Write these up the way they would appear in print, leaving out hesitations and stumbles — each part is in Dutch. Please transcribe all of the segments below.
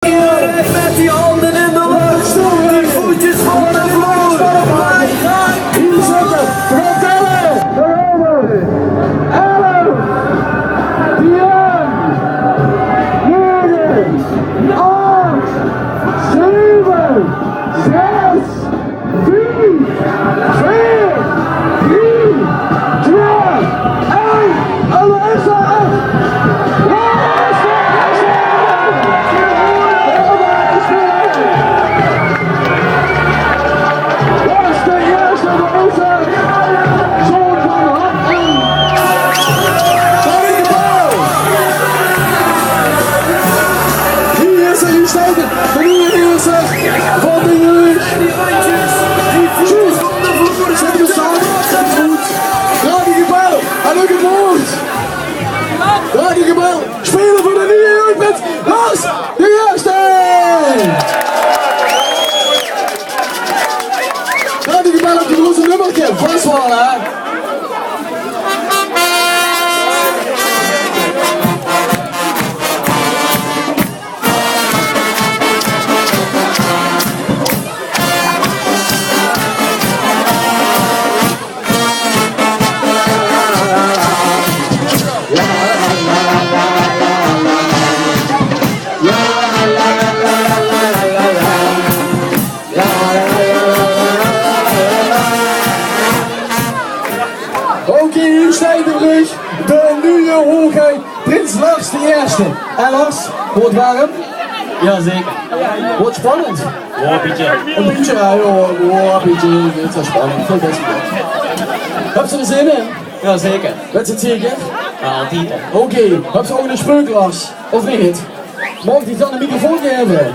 Met die handen in de lucht, die voetjes voor de vloer. Hier zitten, we gaan tellen. Daarover. 11, 10, 9, 8, 7, 6, 5, 4, 3, 2, 1. En we is er af. Van de jeugd. Die voetjes van de vloer. Zet je samen. Goed. Draai die gebel. En ook het woord. Draai die gebel. Spelen voor de nieuwe jeugd met Lars de Eerste. Draai die gebel op je grote nummertje. Vastvallen, hè. Ook hier Stijnderbrug, de nieuwe hoogheid, Prins Lars de Eerste. En Lars, wordt warm? Jazeker. Wordt spannend. Wappietje. Een beetje, ja joh, wapietje, het is spannend, veel best wel. Heb je er zin in? Jazeker. Weet je het zeker? Ja, altijd. Oké, heb je ook een spreuk, Lars? Of niet? Mag ik dan de microfoon geven?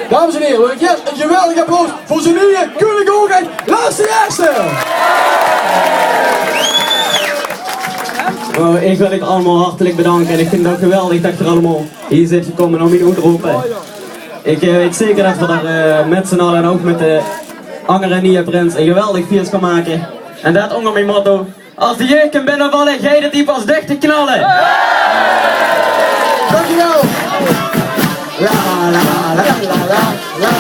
Dames en heren, een geweldig applaus voor zijn nieuwe koninklijke hoogheid, Lars de Eerste! Ik wil jullie allemaal hartelijk bedanken en ik vind het ook geweldig dat je er allemaal hier zit gekomen om je te roepen. Ik weet zeker dat we daar met z'n allen en ook met de andere nieuwe prins een geweldig feest kan maken. En dat onder mijn motto, als de jeugd kan binnenvallen, ga je de die pas dicht te knallen. Dankjewel! La la la la la la.